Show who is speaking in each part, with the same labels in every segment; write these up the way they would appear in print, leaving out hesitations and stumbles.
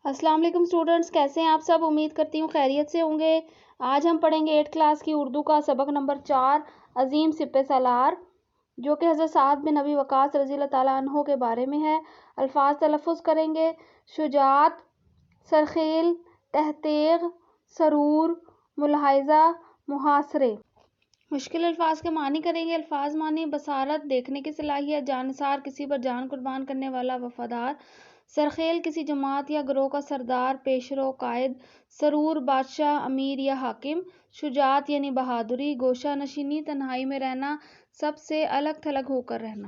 Speaker 1: السلام علیکم اسٹوڈنٹس، کیسے ہیں آپ سب؟ امید کرتی ہوں خیریت سے ہوں گے۔ آج ہم پڑھیں گے 8 کلاس کی اردو کا سبق نمبر 4 عظیم سپہ سالار، جو کہ حضرت سعد بن ابی وقاص رضی اللہ تعالیٰ عنہ کے بارے میں ہے۔ الفاظ تلفظ کریں گے: شجاعت، سرخیل، تحقیق، سرور، ملاحظہ، محاصرے۔ مشکل الفاظ کے معنی کریں گے۔ الفاظ معنی: بصارت، دیکھنے کی صلاحیت، جانثار، کسی پر جان قربان کرنے والا، وفادار۔ سرخیل، کسی جماعت یا گروہ کا سردار، پیشرو، قائد۔ سرور، بادشاہ، امیر یا حاکم۔ شجاعت یعنی بہادری، گوشہ نشینی، تنہائی میں رہنا، سب سے الگ تھلگ ہو کر رہنا۔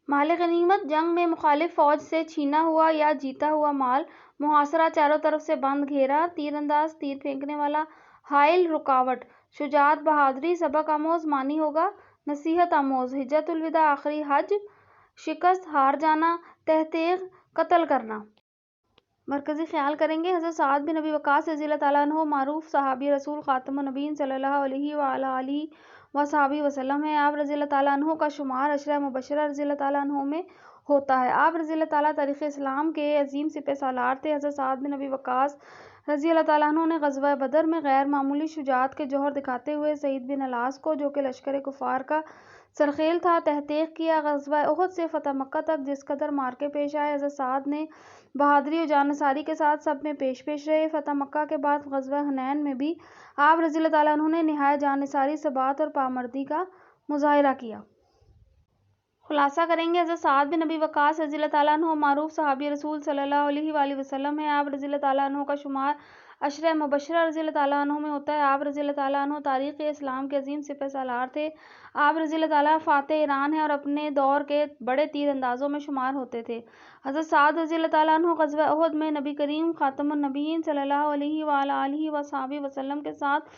Speaker 1: مال غنیمت، جنگ میں مخالف فوج سے چھینا ہوا یا جیتا ہوا مال۔ محاصرہ، چاروں طرف سے بند گھیرا۔ تیر انداز، تیر پھینکنے والا۔ حائل، رکاوٹ۔ شجاعت، بہادری۔ سبق آموز معنی ہوگا: نصیحت آموز، حجۃ الوداع، آخری حج۔ شکست، ہار جانا۔ تحقیق، قتل کرنا۔ مرکزی خیال کریں گے: حضرت سعد بن ابی وقاص رضی اللہ تعالیٰ عنہ معروف صحابی رسول خاتم النبیین صلی اللہ علیہ وآلہ آلہ وصحبہ وسلم ہیں۔ آپ رضی اللہ تعالیٰ عنہ کا شمار عشرہ مبشرہ رضی اللہ تعالیٰ عنہ میں ہوتا ہے۔ آپ رضی اللہ تعالیٰ تاریخ اسلام کے عظیم سپہ سالار تھے۔ حضرت سعد بن ابی وقاص رضی اللہ تعالیٰ عنہ نے غزوہ بدر میں غیر معمولی شجاعت کے جوہر دکھاتے ہوئے سعید بن الاس کو، جو کہ لشکر کفار کا سرخیل تھا، تحقیق کیا۔ غزوہ احد سے فتح مکہ تک جس قدر معرکے پیش آئے، حضرت سعد نے بہادری اور جانثاری کے ساتھ سب میں پیش رہے۔ فتح مکہ کے بعد غزوہ حنین میں بھی آپ رضی اللہ تعالیٰ عنہ نے نہایت جانثاری، ثبات اور پامردی کا مظاہرہ کیا۔ خلاصہ کریں گے: حضرت سعد بن ابی وقاص رضی اللہ تعالیٰ عنہ معروف صحابی رسول صلی اللہ علیہ وآلہ وسلم ہیں۔ آپ رضی اللہ تعالیٰ عنہ کا شمار عشرہ مبشرہ رضی اللہ تعالیٰ عنہ میں ہوتا ہے۔ آپ رضی اللہ تعالیٰ عنہ تاریخ اسلام کے عظیم سپہ سالار تھے۔ آپ رضی اللہ تعالیٰ فاتح ایران ہیں اور اپنے دور کے بڑے تیر اندازوں میں شمار ہوتے تھے۔ حضرت سعد رضی اللہ تعالیٰ عنہ غزوہ احد میں نبی کریم خاتم النبیین صلی اللہ علیہ وآلہ آلہ وصحبہ وسلم کے ساتھ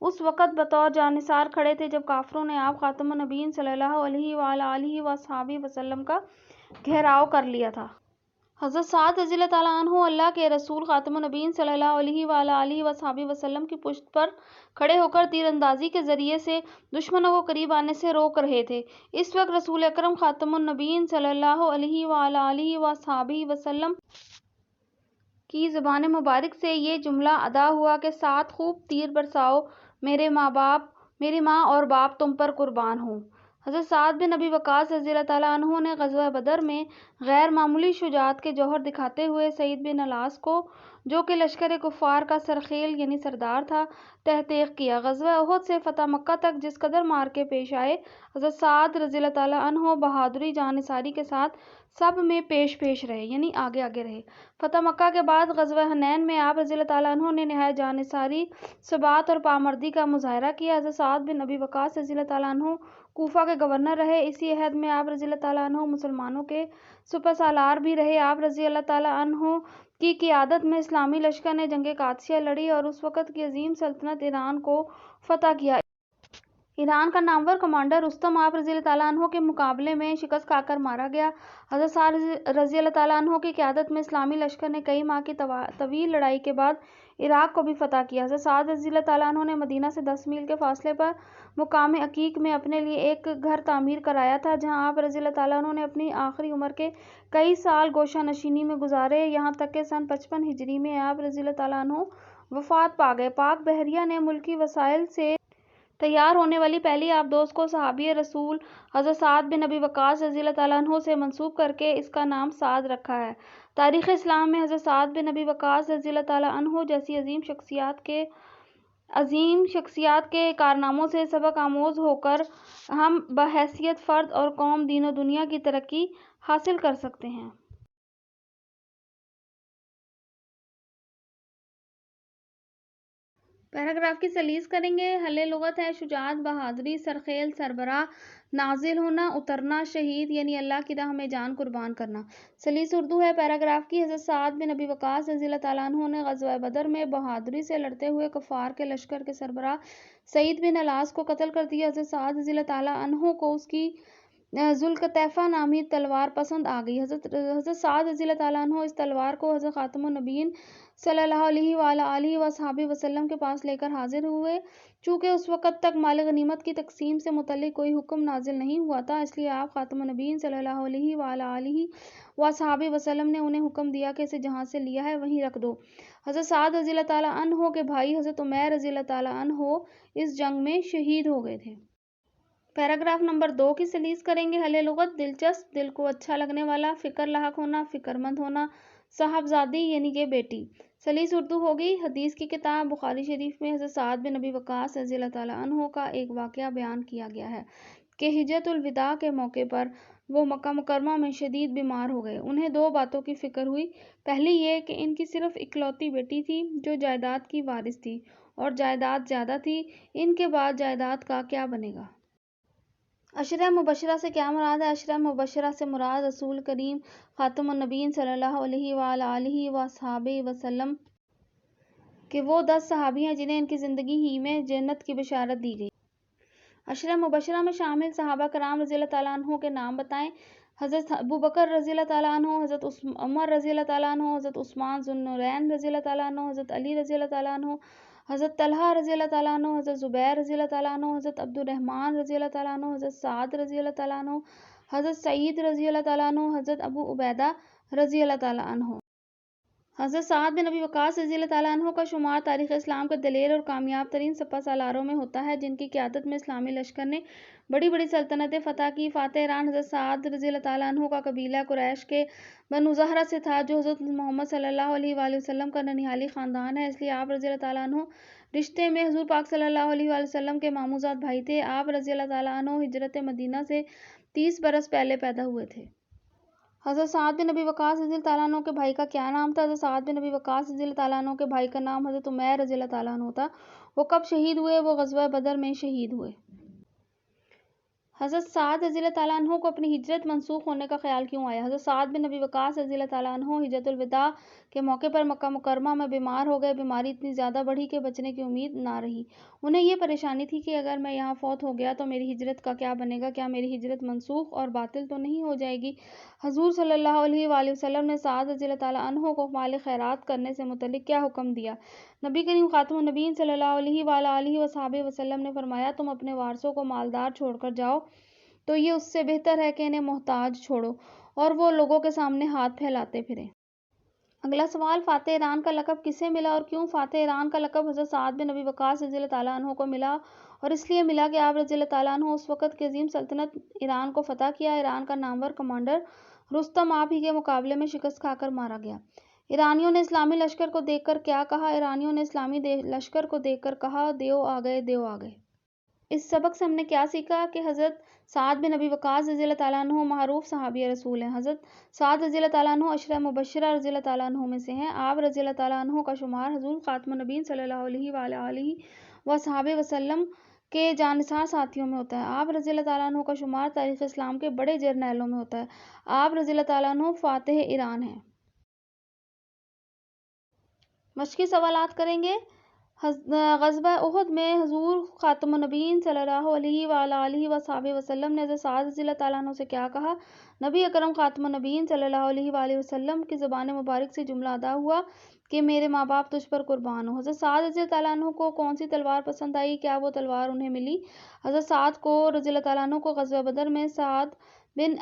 Speaker 1: اس وقت بطور جانثار کھڑے تھے جب کافروں نے آپ خاتم النبیین صلی اللہ علیہ وآلہ آلہ وصحبہ وسلم کا گھیراؤ کر لیا تھا۔ حضرت سعد رضی اللہ تعالیٰ عنہ اللہ کے رسول خاتم النبیین صلی اللہ علیہ وآلہ آلہ وصحبہ وسلم کی پشت پر کھڑے ہو کر تیر اندازی کے ذریعے سے دشمنوں کو قریب آنے سے روک رہے تھے۔ اس وقت رسول اکرم خاتم النبیین صلی اللہ علیہ وآلہ آلہ وصحبہ وسلم کی زبان مبارک سے یہ جملہ ادا ہوا کہ ساتھ خوب تیر برساؤ، میری ماں اور باپ تم پر قربان ہوں۔ حضرت سعد بن ابی وقاص رضی اللہ تعالیٰ عنہ نے غزوہ بدر میں غیر معمولی شجاعت کے جوہر دکھاتے ہوئے سعید بن الاس کو، جو کہ لشکر کفار کا سرخیل یعنی سردار تھا، تحقیق کیا۔ غزوہ احد سے فتح مکہ تک جس قدر معرکے پیش آئے، حضرت سعد رضی اللہ تعالیٰ عنہ بہادری، جانثاری کے ساتھ سب میں پیش رہے، یعنی آگے رہے۔ فتح مکہ کے بعد غزوہ حنین میں آپ رضی اللہ تعالیٰ عنہ نے نہایت جانثاری، ثبات اور پامردی کا مظاہرہ کیا۔ حضرت سعد بن ابی وقاص رضی اللہ تعالیٰ عنہ کوفہ کے گورنر رہے۔ اسی عہد میں آپ رضی اللہ تعالیٰ عنہ مسلمانوں کے سپہ سالار بھی رہے۔ آپ رضی اللہ تعالیٰ عنہ کی قیادت میں اسلامی لشکر نے جنگ قادسیہ لڑی اور اس وقت کی عظیم سلطنت ایران کو فتح کیا۔ ایران کا نامور کمانڈر رستم آپ رضی اللہ تعالیٰ عنہ کے مقابلے میں شکست کھا کر مارا گیا۔ حضرت سعد رضی اللہ تعالیٰ عنہ کی قیادت میں اسلامی لشکر نے کئی ماہ کی طویل لڑائی کے بعد عراق کو بھی فتح کیا۔ حضرت سعد رضی اللہ تعالیٰ عنہ نے مدینہ سے 10 میل کے فاصلے پر مقام عقیق میں اپنے لیے ایک گھر تعمیر کرایا تھا، جہاں آپ رضی اللہ تعالیٰ عنہ نے اپنی آخری عمر کے کئی سال گوشہ نشینی میں گزارے، یہاں تک کہ سن 55 ہجری میں آپ رضی اللہ تعالیٰ عنہ وفات پا گئے۔ پاک بحریہ نے ملکی وسائل سے تیار ہونے والی پہلی آبدوز کو صحابی رسول حضرت سعد بن ابی وقاص رضی اللہ تعالیٰ عنہ سے منسوب کر کے اس کا نام سعد رکھا ہے۔ تاریخ اسلام میں حضرت سعد بن ابی وقاص رضی اللہ تعالیٰ عنہ جیسی عظیم شخصیات کے کارناموں سے سبق آموز ہو کر ہم بحیثیت فرد اور قوم دین و دنیا کی ترقی حاصل کر سکتے ہیں۔ پیراگراف کی سلیس کریں گے۔ حل لغت ہے: شجاعت، بہادری، سرخیل، سربراہ، نازل ہونا، اترنا، شہید یعنی اللہ کی راہ میں جان قربان کرنا۔ سلیس اردو ہے پیراگراف کی: حضرت سعد بن ابی وقاص رضی اللہ تعالیٰ عنہ نے غزوہ بدر میں بہادری سے لڑتے ہوئے کفار کے لشکر کے سربراہ سعید بن الاس کو قتل کر دیا۔ حضرت سعد رضی اللہ تعالیٰ عنہ کو اس کی ذوالقطیفہ نامی تلوار پسند آ گئی۔ حضرت سعد رضی اللہ تعالیٰ عنہ اس تلوار کو حضرت خاتم النبیین صلی اللہ علیہ وآلہ وصحبہ وسلم کے پاس لے کر حاضر ہوئے۔ چونکہ اس وقت تک مال غنیمت کی تقسیم سے متعلق کوئی حکم نازل نہیں ہوا تھا، اس لیے آپ خاتم النبیین صلی اللہ علیہ وآلہ وصحبہ وسلم نے انہیں حکم دیا کہ اسے جہاں سے لیا ہے وہیں رکھ دو۔ حضرت سعد رضی اللہ تعالیٰ عنہ کے بھائی حضرت عمیر رضی اللہ تعالیٰ عنہ اس جنگ میں شہید ہو گئے تھے۔ پیراگراف نمبر 2 کی سلیس کریں گے۔ حل لغت: دلچسپ، دل کو اچھا لگنے والا، فکر لاحق ہونا، فکر مند ہونا، صاحبزادی یعنی کہ بیٹی۔ سلیس اردو ہوگی۔ حدیث کی کتاب بخاری شریف میں حضرت سعد بن ابی وقاص رضی اللہ تعالیٰ عنہ کا ایک واقعہ بیان کیا گیا ہے کہ حجۃ الوداع کے موقع پر وہ مکہ مکرمہ میں شدید بیمار ہو گئے۔ انہیں 2 باتوں کی فکر ہوئی۔ پہلی یہ کہ ان کی صرف اکلوتی بیٹی تھی جو جائیداد کی وارث تھی، اور جائیداد زیادہ تھی، ان کے بعد جائیداد کا کیا بنے گا۔ عشرہ مبشرہ سے کیا مراد ہے؟ عشرہ مبشرہ سے مراد رسول کریم خاتم النبیین صلی اللہ علیہ وآلہ وصحبہ وسلم کہ وہ 10 صحابی ہیں جنہیں ان کی زندگی ہی میں جنت کی بشارت دی گئی۔ عشرہ مبشرہ میں شامل صحابہ کرام رضی اللہ تعالیٰ عنہ کے نام بتائیں۔ حضرت ابوبکر رضی اللہ تعالیٰ عنہ، حضرت عمر رضی اللہ تعالیٰ عنہ، حضرت عثمان ذو النورین رضی اللہ تعالیٰ عنہ، حضرت علی رضی اللہ تعالیٰ عنہ، حضرت طلحہ رضی اللہ تعالیٰ عنہ، حضرت زبیر رضی اللہ تعالیٰ عنہ، حضرت عبد الرحمن رضی اللہ تعالیٰ عنہ، حضرت سعد رضی اللہ تعالیٰ عنہ، حضرت سعید رضی اللہ تعالیٰ عنہ، حضرت ابو عبیدہ رضی اللہ تعالیٰ عنہ۔ حضرت سعد بن ابی وقاص رضی اللہ تعالیٰ عنہ کا شمار تاریخ اسلام کے دلیر اور کامیاب ترین سپہ سالاروں میں ہوتا ہے، جن کی قیادت میں اسلامی لشکر نے بڑی بڑی سلطنتیں فتح کی۔ فاتح ایران حضرت سعد رضی اللہ تعالیٰ عنہ کا قبیلہ قریش کے بنو زہرہ سے تھا، جو حضرت محمد صلی اللہ علیہ وآلہ وسلم کا ننیالی خاندان ہے، اس لیے آپ رضی اللہ تعالیٰ عنہ رشتے میں حضور پاک صلی اللہ علیہ وآلہ وسلم کے ماموزاد بھائی تھے۔ آپ رضی اللہ تعالیٰ عنہ ہجرت مدینہ سے 30 برس پہلے پیدا ہوئے تھے۔ حضرت سعد بن ابی وقاص رضی اللہ تعالیٰ عنہ کے بھائی کا کیا نام تھا؟ حضرت سعد بن ابی وقاص رضی اللہ تعالیٰ عنہ کے بھائی کا نام حضرت عمیر رضی اللہ تعالیٰ عنہ تھا۔ وہ کب شہید ہوئے؟ وہ غزوہ بدر میں شہید ہوئے۔ حضرت سعد رضی اللہ تعالیٰ عنہ کو اپنی ہجرت منسوخ ہونے کا خیال کیوں آیا؟ حضرت سعد بن ابی وقاص رضی اللہ تعالیٰ عنہ حجۃ الوداع کے موقع پر مکہ مکرمہ میں بیمار ہو گئے۔ بیماری اتنی زیادہ بڑھی کہ بچنے کی امید نہ رہی۔ انہیں یہ پریشانی تھی کہ اگر میں یہاں فوت ہو گیا تو میری ہجرت کا کیا بنے گا؟ کیا میری ہجرت منسوخ اور باطل تو نہیں ہو جائے گی؟ حضور صلی اللہ علیہ وآلہ وسلم نے سعد رضی اللہ تعالیٰ عنہ کو مال خیرات کرنے سے متعلق کیا حکم دیا؟ نبی کریم خاتم النبیین صلی اللہ علیہ وآلہ وصحبہ وسلم نے فرمایا، تم اپنے وارثوں کو مالدار چھوڑ کر جاؤ تو یہ اس سے بہتر ہے کہ انہیں محتاج چھوڑو اور وہ لوگوں کے سامنے ہاتھ پھیلاتے پھریں۔ اگلا سوال، فاتح ایران کا لقب کسے ملا اور کیوں؟ فاتح ایران کا لقب حضرت سعد بن ابی وقاص رضی اللہ تعالیٰ عنہ کو ملا، اور اس لیے ملا کہ آپ رضی اللہ تعالیٰ عنہ اس وقت کی عظیم سلطنت ایران کو فتح کیا۔ ایران کا نامور کمانڈر رستم آپ ہی کے مقابلے میں شکست کھا کر مارا گیا۔ ایرانیوں نے اسلامی لشکر کو دیکھ کر کیا کہا؟ ایرانیوں نے اسلامی لشکر کو دیکھ کر کہا، دیو آ گئے، دیو آ گئے۔ اس سبق سے ہم نے کیا سیکھا کہ حضرت سعد بن ابی وقاص رضی اللہ تعالیٰ عنہ معروف صحابی رسول ہیں۔ حضرت سعد رضی اللہ تعالیٰ عنہ عشرہ مبشرہ رضی اللہ تعالیٰ عنہ میں سے ہیں۔ آپ رضی اللہ تعالیٰ عنہ کا شمار حضور خاتم النبیین صلی اللہ علیہ وآلہ وصحبہ وسلم کے جانثار ساتھیوں میں ہوتا ہے۔ آپ رضی اللہ تعالیٰ عنہ کا شمار تاریخ اسلام کے بڑے جرنیلوں میں ہوتا ہے۔ آپ رضی اللہ تعالیٰ عنہ فاتح ایران ہیں۔ مشقی سوالات کریں گے۔ غزوہ احد میں حضور خاتم النبیین صلی اللہ علیہ وآلہ وصحبہ وسلم نے حضرت سعد رضی اللہ تعالیٰ عنہ سے کیا کہا؟ نبی اکرم خاتم النبیین صلی اللہ علیہ وآلہ وسلم کی زبان مبارک سے جملہ ادا ہوا کہ میرے ماں باپ تجھ پر قربان ہوں۔ حضرت سعد رضی اللہ تعالیٰ عنہ کو کون سی تلوار پسند آئی؟ کیا وہ تلوار انہیں ملی؟ حضرت سعد کو رضی اللہ تعالیٰ عنہ کو غزوہ بدر میں سعد بن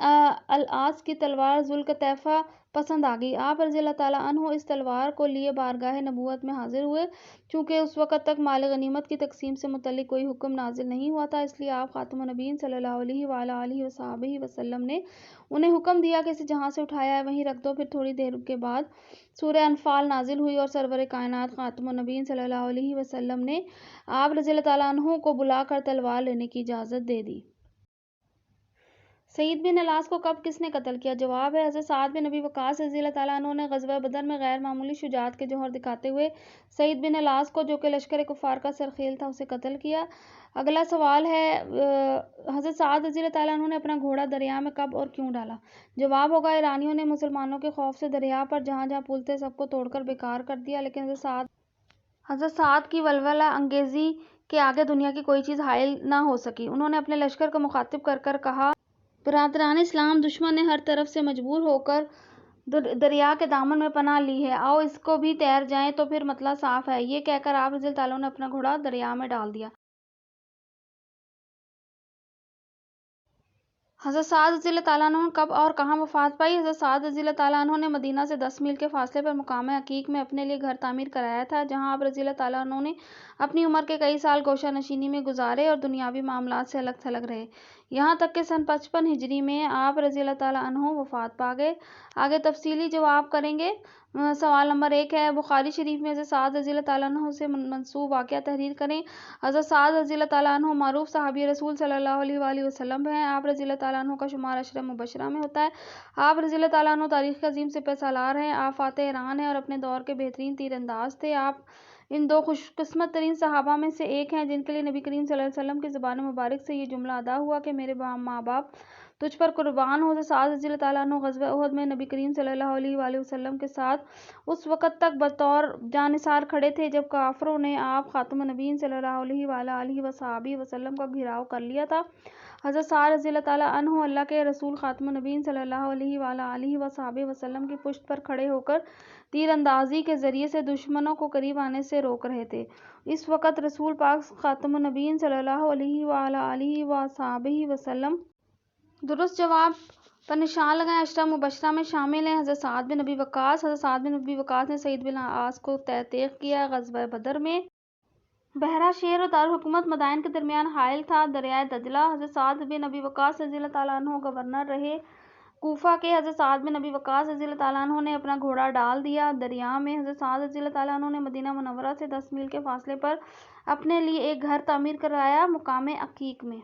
Speaker 1: العاص کی تلوار ذوالقطیفہ پسند آ گئی۔ آپ رضی اللہ تعالیٰ عنہ اس تلوار کو لیے بارگاہ نبوت میں حاضر ہوئے۔ چونکہ اس وقت تک مال غنیمت کی تقسیم سے متعلق کوئی حکم نازل نہیں ہوا تھا، اس لیے آپ خاتم النبیین صلی اللہ علیہ وآلہ وصحبہ وسلم نے انہیں حکم دیا کہ اسے جہاں سے اٹھایا ہے وہیں رکھ دو۔ پھر تھوڑی دیر کے بعد سورہ انفال نازل ہوئی اور سرور کائنات خاتم النبیین صلی اللہ علیہ وسلم نے آپ رضی اللہ تعالیٰ عنہ کو بلا کر تلوار لینے کی اجازت دے دی۔ سعید بن العاص کو کب کس نے قتل کیا؟ جواب ہے حضرت سعد بن ابی وقاص رضی اللہ تعالیٰ عنہ نے غزوہ بدر میں غیر معمولی شجاعت کے جوہر دکھاتے ہوئے سعید بن العاص کو، جو کہ لشکر کفار کا سرخیل تھا، اسے قتل کیا۔ اگلا سوال ہے، حضرت سعد رضی اللہ تعالیٰ عنہ نے اپنا گھوڑا دریا میں کب اور کیوں ڈالا؟ جواب ہوگا، ایرانیوں نے مسلمانوں کے خوف سے دریا پر جہاں جہاں پل تھے سب کو توڑ کر بیکار کر دیا، لیکن حضرت سعد کی ولولہ انگیزی کے آگے دنیا کی کوئی چیز حائل نہ ہو سکی۔ انہوں نے اپنے لشکر کو مخاطب کر کر کہا، برادران اسلام، دشمن نے ہر طرف سے مجبور ہو کر دریا کے دامن میں پناہ لی ہے، آؤ اس کو بھی تیر جائیں تو پھر مطلب صاف ہے۔ یہ کہہ کر آپ رضی اللہ تعالیٰ عنہ نے اپنا گھوڑا دریا میں ڈال دیا۔ حضرت سعد رضی اللہ تعالیٰ عنہ کب اور کہاں وفات پائی؟ حضرت سعد رضی اللہ تعالیٰ عنہ نے مدینہ سے 10 میل کے فاصلے پر مقام عقیق میں اپنے لیے گھر تعمیر کرایا تھا، جہاں آپ رضی اللہ تعالیٰ عنہ نے اپنی عمر کے کئی سال گوشہ نشینی میں گزارے اور دنیاوی معاملات سے الگ تھلگ رہے، یہاں تک کہ سن 55 ہجری میں آپ رضی اللہ تعالیٰ عنہ وفات پا گئے۔ آگے تفصیلی جواب کریں گے۔ سوال نمبر 1 ہے، بخاری شریف میں حضرت سعد رضی اللہ تعالیٰ عنہ سے منسوب واقعہ تحریر کریں۔ حضرت سعد رضی اللہ تعالیٰ عنہ معروف صحابی رسول صلی اللہ علیہ وآلہ وسلم ہیں۔ آپ رضی اللہ تعالیٰ عنہ کا شمار عشرہ مبشرہ میں ہوتا ہے۔ آپ رضی اللہ تعالیٰ عنہ تاریخ کے عظیم سپہ سالار ہیں۔ آپ فاتح ایران ہیں اور اپنے دور کے بہترین تیر انداز تھے۔ آپ ان 2 خوش قسمت ترین صحابہ میں سے ایک ہیں جن کے لیے نبی کریم صلی اللہ علیہ وسلم کی زبان مبارک سے یہ جملہ ادا ہوا کہ میرے ماں باپ تجھ پر قربان ہو۔ حضرت سعد رضی اللہ تعالیٰ عنہ غزوہ احد میں نبی کریم صلی اللہ علیہ وآلہ وسلم کے ساتھ اس وقت تک بطور جانثار کھڑے تھے جب کافروں نے آپ خاتم النبیین صلی اللہ علیہ وآلہ وصحبہ وسلم کا گھیراؤ کر لیا تھا۔ حضرت سعد رضی اللہ تعالیٰ عنہ اللہ کے رسول خاتم النبیین صلی اللہ علیہ وآلہ وصحبہ وسلم کی پشت پر کھڑے ہو کر تیر اندازی کے ذریعے سے دشمنوں کو قریب آنے سے روک رہے تھے۔ اس وقت رسول پاک خاتم النبیین صلی اللہ علیہ وآلہ وصحبہ وسلم درست جواب پر نشان لگائیں۔ عشرہ مبشرہ میں شامل ہیں حضرت سعد بن ابی وقاص۔ حضرت سعد بن ابی وقاص نے سعید بن عاص کو تیغ کیا۔ غزوہ بدر میں بحیرہ شیر اور دارالحکومت مدائن کے درمیان حائل تھا دریائے دجلہ۔ حضرت سعد بن ابی وقاص رضی اللہ تعالیٰ عنہ گورنر رہے کوفہ کے۔ حضرت سعد بن ابی وقاص رضی اللہ تعالیٰ عنہ نے اپنا گھوڑا ڈال دیا دریا میں۔ حضرت سعد رضی اللہ تعالیٰ عنہ نے مدینہ منورہ سے 10 میل کے فاصلے پر اپنے لیے ایک گھر تعمیر کرایا مقام عقیق میں۔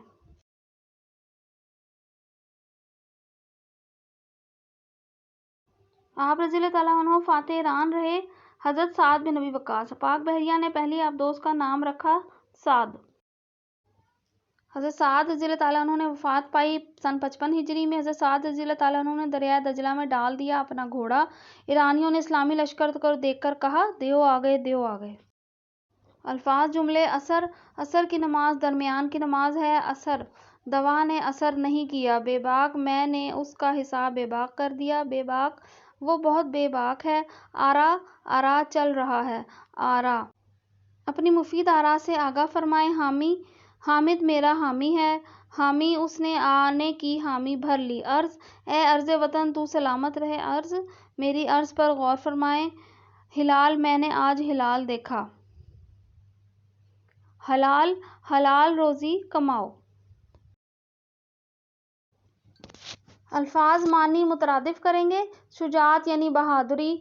Speaker 1: آپ رضی اللہ تعالیٰ عنہ فاتح ایران رہے۔ حضرت سعد بن ابی وقاص پاک بحریہ نے پہلی آبدوز کا نام رکھا سعد۔ حضرت سعد رضی اللہ تعالیٰ عنہ نے وفات پائی سن 55 ہجری میں۔ حضرت سعد رضی اللہ تعالیٰ عنہ نے دریائے دجلہ میں ڈال دیا اپنا گھوڑا۔ ایرانیوں نے اسلامی لشکر کو دیکھ کر کہا، دیو آگے، دیو آگے۔ الفاظ جملے عصر، عصر کی نماز درمیان کی نماز ہے۔ عصر، دوا نے اثر نہیں کیا۔ بے باک، میں نے اس کا حساب بے باک کر دیا۔ بے باک، وہ بہت بے باک ہے۔ آرا، آرا چل رہا ہے۔ آرا، اپنی مفید آرا سے آگاہ فرمائیں۔ حامی، حامد میرا حامی ہے۔ حامی، اس نے آنے کی حامی بھر لی۔ عرض، اے عرض وطن تو سلامت رہے۔ عرض، میری عرض پر غور فرمائیں۔ ہلال، میں نے آج ہلال دیکھا۔ حلال، حلال روزی کماؤ۔ الفاظ معنی مترادف کریں گے۔ شجاعت یعنی بہادری،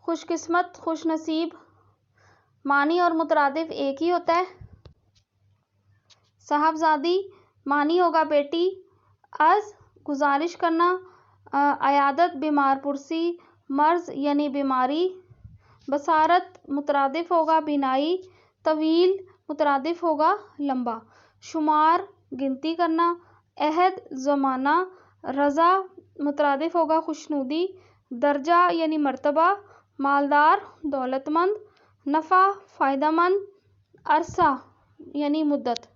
Speaker 1: خوش قسمت، خوش نصیب۔ معنی اور مترادف ایک ہی ہوتا ہے۔ صاحبزادی، معنی ہوگا بیٹی۔ عرض، گزارش کرنا۔ عیادت، بیمار پرسی۔ مرض یعنی بیماری۔ بصارت، مترادف ہوگا بینائی۔ طویل، مترادف ہوگا لمبا۔ شمار، گنتی کرنا۔ عہد، زمانہ۔ رضا، مترادف ہوگا خوشنودی۔ درجہ یعنی مرتبہ۔ مالدار، دولت مند۔ نفع، فائدہ مند۔ عرصہ یعنی مدت۔